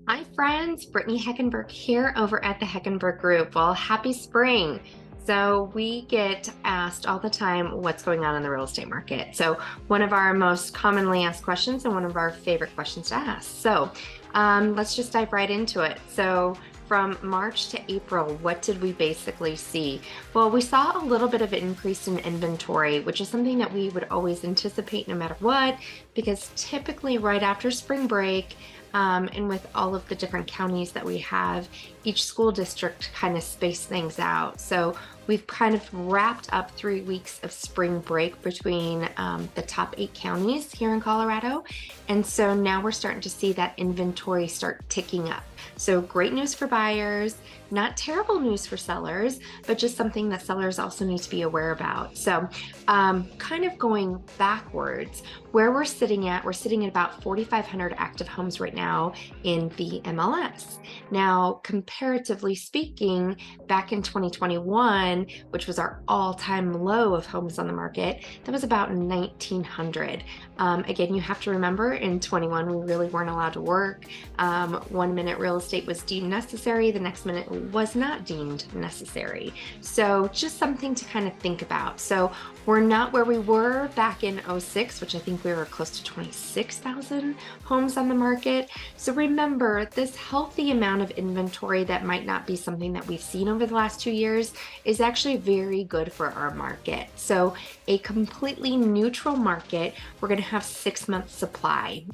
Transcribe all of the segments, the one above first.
Hi friends, Brittany Heckenberg here over at the Heckenberg Group. Well, happy spring. So we get asked all the time what's going on in the real estate market. So one of our most commonly asked questions and one of our favorite questions to ask. So let's just dive right into it. So from March to April, what did we basically see? Well, we saw a little bit of an increase in inventory, which is something that we would always anticipate no matter what, because typically right after spring break, and with all of the different counties that we have, each school district kind of space things out. So we've kind of wrapped up 3 weeks of spring break between the top 8 counties here in Colorado. And so now we're starting to see that inventory start ticking up. So great news for buyers, not terrible news for sellers, but just something that sellers also need to be aware about. So kind of going backwards, where we're sitting at about 4,500 active homes right now in the MLS. Now, comparatively speaking, back in 2021, which was our all-time low of homes on the market, that was about 1,900. Again, you have to remember in 21, we really weren't allowed to work. 1 minute real estate was deemed necessary, the next minute was not deemed necessary. So just something to kind of think about. So we're not where we were back in '06, which I think we were close to 26,000 homes on the market. So remember, this healthy amount of inventory that might not be something that we've seen over the last 2 years is actually very good for our market. So a completely neutral market, we're going to have 6 months supply.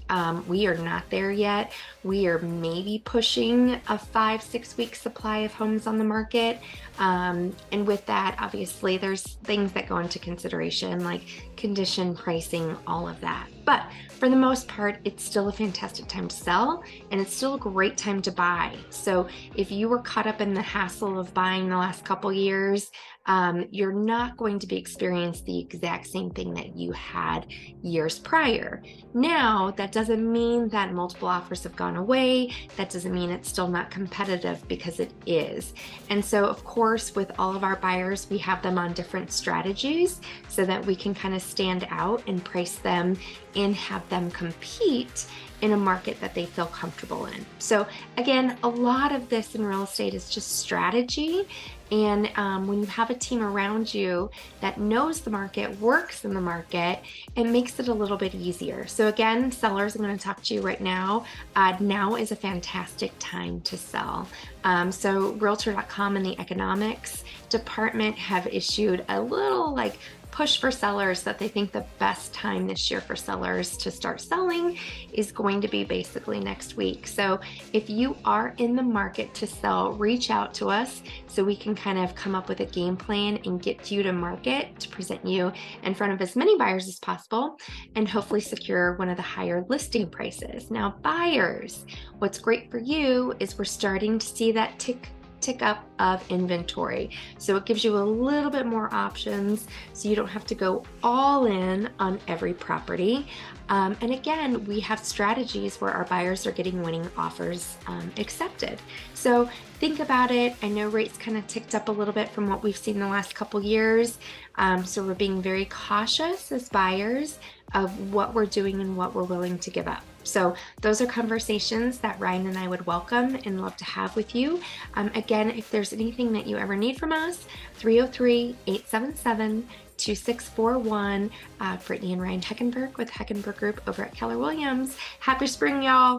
We are not there yet. We are maybe pushing a 5-6 week supply of homes on the market. And with that, obviously, there's things that go into consideration like condition, pricing, all of that. But for the most part, it's still a fantastic time to sell and it's still a great time to buy. So if you were caught up in the hassle of buying the last couple years, you're not going to be experiencing the exact same thing that you had years prior. Now, that doesn't mean that multiple offers have gone away. That doesn't mean it's still not competitive, because it is. And so, of course, with all of our buyers, we have them on different strategies so that we can kind of stand out and price them and have them compete in a market that they feel comfortable in. So again, a lot of this in real estate is just strategy. And when you have a team around you that knows the market, works in the market, it makes it a little bit easier. So again, sellers, I'm going to talk to you right now. Now is a fantastic time to sell. So Realtor.com and the economics department have issued a little push for sellers that they think the best time this year for sellers to start selling is going to be basically next week. So if you are in the market to sell, reach out to us so we can kind of come up with a game plan and get you to market to present you in front of as many buyers as possible and hopefully secure one of the higher listing prices. Now, buyers, what's great for you is we're starting to see that tick up of inventory. So it gives you a little bit more options so you don't have to go all in on every property. And again, we have strategies where our buyers are getting winning offers accepted. So think about it. I know rates kind of ticked up a little bit from what we've seen the last couple years. So we're being very cautious as buyers of what we're doing and what we're willing to give up. So those are conversations that Ryan and I would welcome and love to have with you. Again, if there's anything that you ever need from us, 303-877-2641. Brittany and Ryan Heckenberg with Heckenberg Group over at Keller Williams. Happy spring, y'all.